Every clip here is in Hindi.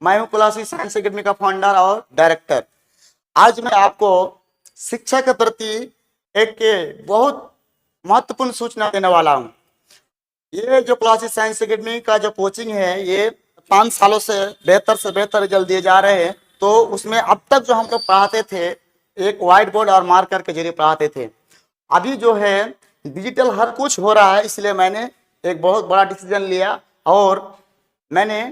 मैं हूं क्लासिक साइंस एकेडमी का फाउंडर और डायरेक्टर। आज मैं आपको शिक्षा के प्रति एक बहुत महत्वपूर्ण सूचना देने वाला हूं। ये जो क्लासिक साइंस एकेडमी का जो कोचिंग है, ये 5 सालों से बेहतर रिजल्ट दिए जा रहे हैं। तो उसमें अब तक जो हम लोग पढ़ाते थे, एक व्हाइट बोर्ड और मार्कर के जरिए पढ़ाते थे। अभी जो है डिजिटल हर कुछ हो रहा है, इसलिए मैंने एक बहुत बड़ा डिसीजन लिया और मैंने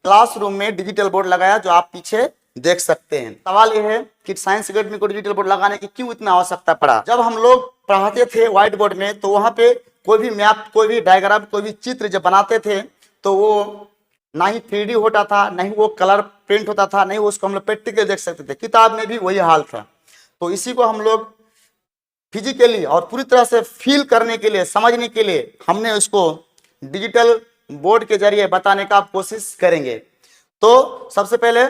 क्लासरूम में डिजिटल बोर्ड लगाया, जो आप पीछे देख सकते हैं। सवाल यह है कि साइंस एकेडमी को डिजिटल बोर्ड लगाने की क्यों इतना आवश्यकता पड़ा। जब हम लोग पढ़ाते थे व्हाइट बोर्ड में, तो वहां पे कोई भी मैप, कोई भी डायग्राम, कोई भी चित्र जब बनाते थे तो वो ना ही 3D होता था, ना ही वो कलर प्रिंट होता था, नहीं उसको हम लोग प्रैक्टिकल देख सकते थे। किताब में भी वही हाल था। तो इसी को हम लोग फिजिकली और पूरी तरह से फील करने के लिए, समझने के लिए हमने उसको डिजिटल बोर्ड के जरिए बताने का कोशिश करेंगे। तो सबसे पहले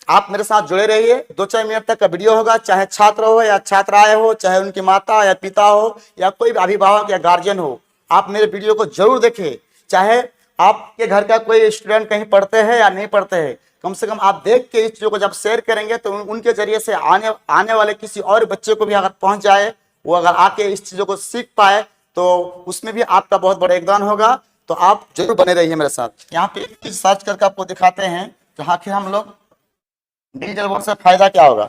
आप मेरे साथ जुड़े रहिए। 2-4 मिनट तक का वीडियो होगा। चाहे छात्र हो या छात्राएं हो, चाहे उनकी माता या पिता हो या कोई भी अभिभावक या गार्जियन हो, आप मेरे वीडियो को जरूर देखें। चाहे आपके घर का कोई स्टूडेंट कहीं पढ़ते हैं या नहीं पढ़ते हैं, कम से कम आप देख के इस चीजों को जब शेयर करेंगे तो उनके जरिए से आने वाले किसी और बच्चे को भी अगर पहुंच जाए, वो अगर आके इस चीजों को सीख पाए, तो उसमें भी आपका बहुत बड़ा योगदान होगा। तो आप जरूर बने रहिए मेरे साथ। यहाँ पे एक चीज सर्च करके आपको दिखाते हैं कि आखिर हम लोग डिजिटल बोर्ड से फायदा क्या होगा।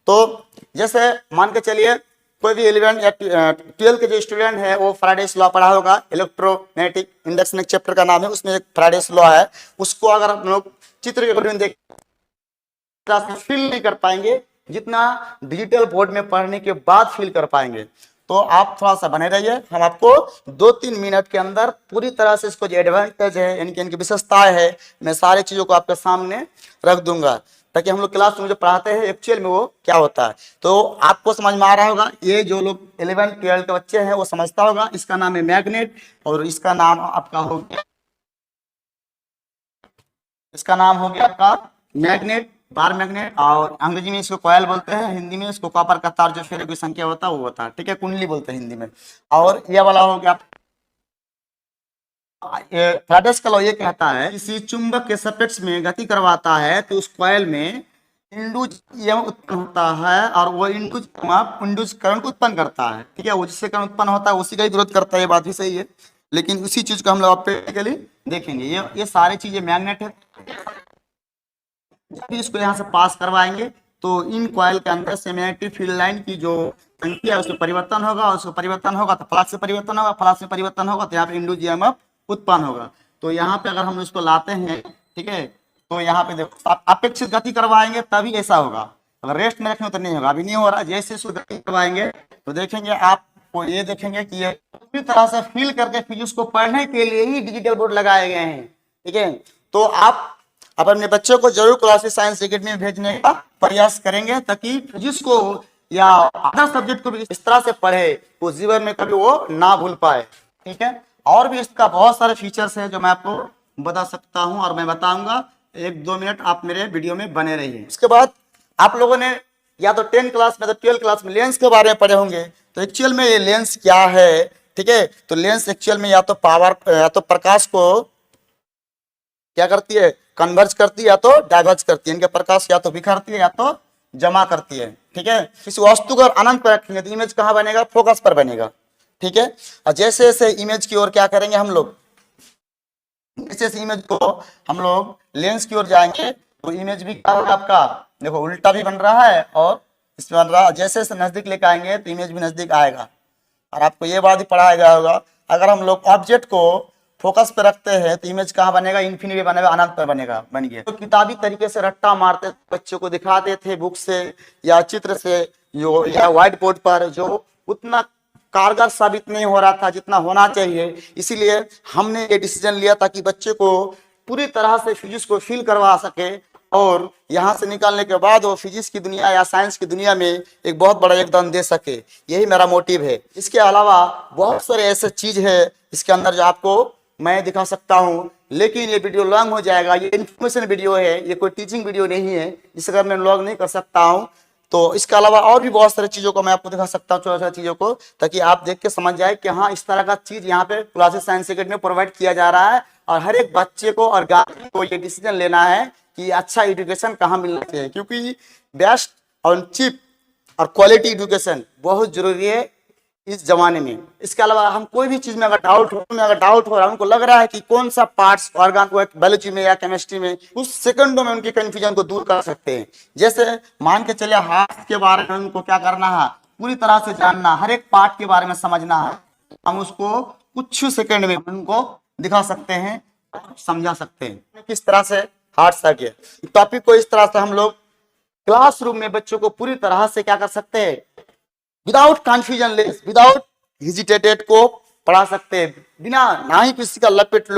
तो जैसे मान के चलिए कोई भी 11 या 12 के जो स्टूडेंट है वो फ्राइडेस लॉ पढ़ा होगा, इलेक्ट्रोमैग्नेटिक इंडक्शन एक चैप्टर का नाम है, उसमें एक फ्राइडेस लॉ है। उसको अगर हम लोग चित्र के अकॉर्डिंग देख फील नहीं कर पाएंगे जितना डिजिटल बोर्ड में पढ़ने के बाद फील कर पाएंगे। तो आप थोड़ा सा बने रहिए। हम आपको 2-3 मिनट के अंदर पूरी तरह से इसको जो एडवांटेज है, इनकी विशेषताएं है, मैं सारी चीजों को आपके सामने रख दूंगा, ताकि हम लोग क्लास में जो पढ़ाते हैं एक्चुअल में वो क्या होता है। तो आपको समझ में आ रहा होगा। ये जो लोग 11-12 के बच्चे हैं वो समझता होगा। इसका नाम है मैग्नेट और इसका नाम आपका हो गया, इसका नाम हो गया आपका मैग्नेट, बार मैग्नेट, और अंग्रेजी में इसको कॉयल बोलते हैं, हिंदी में इसको कॉपर का तार जो फेरे की संख्या होता है वो होता है, ठीक है, कुंडली बोलते हैं हिंदी में। और ये वाला हो गया फ्राइडेस का लॉ ये कहता है किसी चुंबक के सापेक्ष में गति करवाता है तो उस कॉयल में इंड्यूज ईएमएफ उत्पन्न होता है और वो इंड्यूज करंट उत्पन्न करता है, ठीक है। वो जिससे करंट उत्पन्न होता है उसी का ही विरोध करता है, ये बात भी सही है। लेकिन उसी चीज को हम लोग प्रैक्टिकली देखेंगे। ये सारी चीजें मैग्नेट है। जब इसको यहाँ से पास करवाएंगे तो इन कॉइल के अंदर से मैग्नेटिक फील्ड लाइन की जो संख्या है उसमें परिवर्तन होगा, उसको परिवर्तन होगा तो फ्लक्स से परिवर्तन होगा, फ्लक्स में परिवर्तन होगा तो यहाँ पे इंड्यूस ईएमएफ उत्पन्न होगा। तो यहाँ पे अगर हम इसको लाते हैं, ठीक है, तो यहाँ पे देखो अपेक्षित गति करवाएंगे तभी ऐसा होगा। अगर रेस्ट में रखेंगे तो नहीं होगा। अभी नहीं हो रहा। जैसे इसको गति करवाएंगे तो देखेंगे, आपको ये देखेंगे कि ये पूरी तरह से फील करके फिजिक्स को पढ़ने के लिए ही डिजिटल बोर्ड लगाए गए हैं, ठीक है। तो आप अपने बच्चों को जरूर क्लासिक साइंस एकेडमी में भेजने का प्रयास करेंगे, ताकि फिजिक्स को या अदर सब्जेक्ट को भी इस तरह से पढ़े तो जीवन में कभी वो ना भूल पाए, ठीक है। और भी इसका बहुत सारे फीचर्स है जो मैं आपको बता सकता हूं और मैं बताऊंगा। 1-2 मिनट आप मेरे वीडियो में बने रहिए। इसके बाद आप लोगों ने या तो 10 क्लास में, तो 12 क्लास में लेंस के बारे में पढ़े होंगे। तो एक्चुअल में ये लेंस क्या है, ठीक है। तो लेंस एक्चुअल में या तो पावर, या तो प्रकाश को क्या करती है, कन्वर्ज करती है या तो डाइवर्ज करती है। इनके प्रकाश या तो बिखरती है या तो जमा करती है, ठीक है। किसी वस्तु को अनंत पर रखेंगे तो इमेज कहाँ बनेगा, फोकस पर बनेगा, ठीक है। और जैसे जैसे इमेज की ओर क्या करेंगे हम लोग, जैसे इमेज को हम लोग लेंस की ओर जाएंगे तो इमेज भी क्या होगा आपका, देखो उल्टा भी बन रहा है और इसमें बन रहा है। जैसे जैसे नजदीक लेकर आएंगे तो इमेज भी नजदीक आएगा। और आपको ये बात ही पढ़ाया गया होगा, अगर हम लोग ऑब्जेक्ट को फोकस पे रखते हैं तो इमेज कहाँ बनेगा, इन्फिनिटी बनेगा, अनंत पर बनेगा, बन गया। तो किताबी तरीके से रट्टा मारते बच्चों को दिखाते थे बुक से या चित्र से, जो या व्हाइट बोर्ड पर, जो उतना कारगर साबित नहीं हो रहा था जितना होना चाहिए। इसीलिए हमने ये डिसीजन लिया ताकि बच्चे को पूरी तरह से फिजिक्स को फील करवा सके और यहाँ से निकालने के बाद वो फिजिक्स की दुनिया या साइंस की दुनिया में एक बहुत बड़ा योगदान दे सके। यही मेरा मोटिव है। इसके अलावा बहुत सारे ऐसे चीज है इसके अंदर जो आपको मैं दिखा सकता हूँ, लेकिन ये वीडियो लॉन्ग हो जाएगा। ये इन्फॉर्मेशन वीडियो है, ये कोई टीचिंग वीडियो नहीं है, इस अगर मैं लॉन्ग नहीं कर सकता हूँ। तो इसके अलावा और भी बहुत सारी चीजों को मैं आपको दिखा सकता हूँ, छोटी छोटी चीजों को, ताकि आप देख के समझ जाए कि हाँ इस तरह का चीज यहाँ पे क्लासिक साइंस एकेडमी में प्रोवाइड किया जा रहा है। और हर एक बच्चे को और गार्जियन को ये डिसीजन लेना है कि अच्छा एजुकेशन कहाँ मिलना चाहिए, क्योंकि बेस्ट और चीप और क्वालिटी एजुकेशन बहुत जरूरी है इस जमाने में। इसके अलावा हम कोई भी चीज में अगर डाउट हो रहा है, उनको लग रहा है कि कौन सा पार्ट्स ऑर्गन बायोलॉजी में या केमिस्ट्री में, उस सेकंडों में उनकी कंफ्यूजन को दूर कर सकते हैं। जैसे मान के चलिए हार्ट के बारे में उनको क्या करना है, पूरी तरह से जानना, हर एक पार्ट के बारे में समझना है, हम उसको कुछ सेकंड में उनको दिखा सकते हैं, समझा सकते हैं किस तरह से हार्ट सर्जरी टॉपिक को इस तरह से हम लोग क्लासरूम में बच्चों को पूरी तरह से क्या कर सकते हैं, without confusion less, without hesitated को पढ़ा सकते हैं, बिना ना ही किसी का लपेट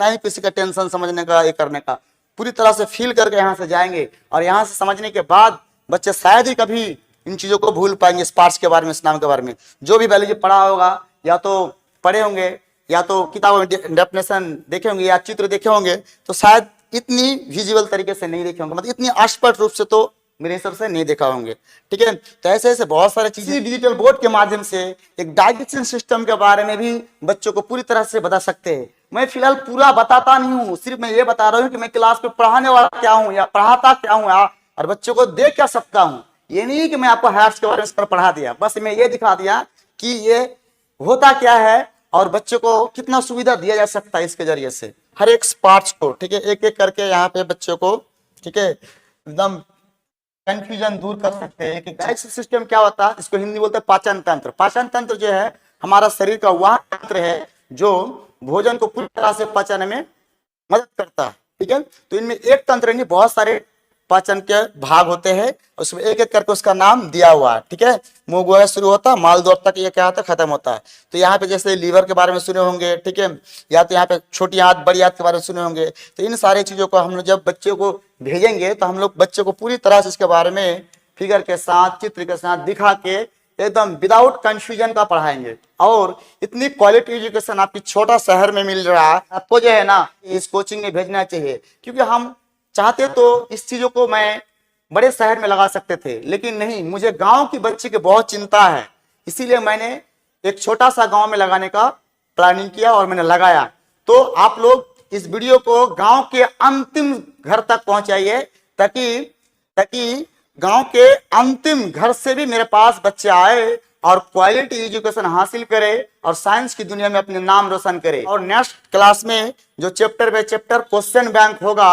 ना ही किसी का टेंशन समझने का, ये करने का, पूरी तरह से फील करके यहाँ से जाएंगे। और यहाँ से समझने के बाद बच्चे शायद ही कभी इन चीजों को भूल पाएंगे। स्पार्क्स के बारे में, इस नाम के बारे में जो भी बायोलॉजी पढ़ा होगा, या तो पढ़े होंगे या तो किताबों में डेफिनेशन देखे होंगे या चित्र देखे होंगे, तो शायद इतनी विजुअल तरीके से नहीं देखे होंगे, मतलब इतनी स्पष्ट रूप से तो मेरे हिसाब से नहीं देखा होंगे। ठीक है, तो ऐसे ऐसे बहुत सारे चीजें डिजिटल बोर्ड के माध्यम से एक डाइजेशन सिस्टम के बारे में भी बच्चों को पूरी तरह से बता सकते हैं। मैं फिलहाल पूरा बताता नहीं हूँ, सिर्फ मैं ये बता रहा हूँ कि मैं क्लास में पढ़ाने वाला क्या हूँ या पढ़ाता क्या हूँ और बच्चों को दे क्या सकता हूँ। ये नहीं कि मैं आपको हार्ट्स के बारे में पढ़ा दिया, बस मैं ये दिखा दिया कि ये होता क्या है और बच्चों को कितना सुविधा दिया जा सकता है इसके जरिए से, हर एक पार्ट्स को। ठीक है, एक एक करके यहाँ पे बच्चों को, ठीक है, एकदम कंफ्यूजन दूर कर सकते हैं। कि डाइजेशन सिस्टम क्या होता है, इसको हिंदी बोलते हैं पाचन तंत्र। पाचन तंत्र जो है हमारा शरीर का वह तंत्र है जो भोजन को पूरी तरह से पचाने में मदद करता है। ठीक है, तो इनमें एक तंत्र नहीं, बहुत सारे पाचन के भाग होते हैं, उसमें एक एक करके उसका नाम दिया हुआ है। ठीक है, मुंह गोया शुरू होता है, माल दौर तक ये क्या होता है, खत्म होता है। तो यहाँ पे जैसे लीवर के बारे में सुने होंगे, ठीक है, या तो यहाँ पे छोटी आंत बड़ी आंत के बारे में सुने होंगे। तो इन सारी चीजों को हम लोग जब बच्चे को भेजेंगे तो हम लोग बच्चे को पूरी तरह से इसके बारे में फिगर के साथ, चित्र के साथ दिखा के एकदम विदाउट कंफ्यूजन का पढ़ाएंगे। और इतनी क्वालिटी एजुकेशन आपकी छोटा शहर में मिल रहा है, आपको जो है ना इस कोचिंग में भेजना चाहिए। क्योंकि हम चाहते तो इस चीजों को मैं बड़े शहर में लगा सकते थे, लेकिन नहीं, मुझे गांव की बच्चे की बहुत चिंता है, इसीलिए मैंने एक छोटा सा गांव में लगाने का प्लानिंग किया और मैंने लगाया। तो आप लोग इस वीडियो को गांव के अंतिम घर तक पहुंचाइए, ताकि गांव के अंतिम घर से भी मेरे पास बच्चे आए और क्वालिटी एजुकेशन हासिल करे और साइंस की दुनिया में अपने नाम रोशन करे। और नेक्स्ट क्लास में जो chapter by chapter question bank होगा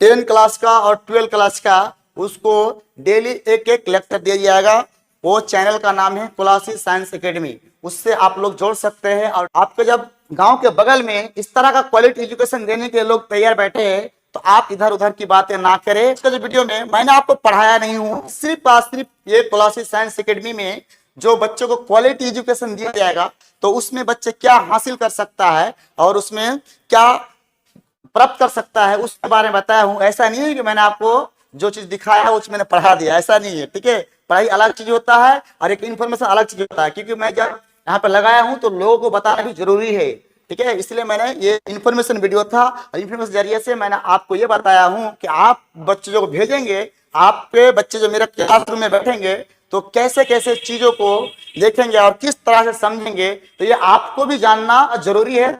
10 क्लास का और 12 क्लास का, उसको डेली एक एक लेक्चर दिया जाएगा। वो चैनल का नाम है क्लासेस साइंस एकेडमी, उससे आप लोग जोड़ सकते हैं। और आपके जब गांव के बगल में इस तरह का क्वालिटी एजुकेशन देने के लोग तैयार बैठे हैं, तो आप इधर उधर की बातें ना करें। इसका जो वीडियो में मैंने आपको पढ़ाया नहीं हूँ, सिर्फ ये क्लासेस साइंस एकेडमी में जो बच्चों को क्वालिटी एजुकेशन दिया जाएगा, तो उसमें बच्चे क्या हासिल कर सकता है और उसमें क्या प्राप्त कर सकता है, उसके बारे में बताया हूं। ऐसा नहीं है कि मैंने आपको जो चीज दिखाया है उसमें मैंने पढ़ा दिया, ऐसा नहीं है। ठीक है, पढ़ाई अलग चीज होता है और एक इन्फॉर्मेशन अलग चीज होता है। क्योंकि मैं जब यहाँ पे लगाया हूं तो लोगों को बताना भी जरूरी है। ठीक है, इसलिए मैंने ये इन्फॉर्मेशन वीडियो था और इन्फॉर्मेशन जरिए से मैंने आपको ये बताया हूं कि आप बच्चे जो भेजेंगे, आपके बच्चे जो मेरे क्लासरूम में बैठेंगे, तो कैसे कैसे चीजों को देखेंगे और किस तरह से समझेंगे, तो ये आपको भी जानना जरूरी है।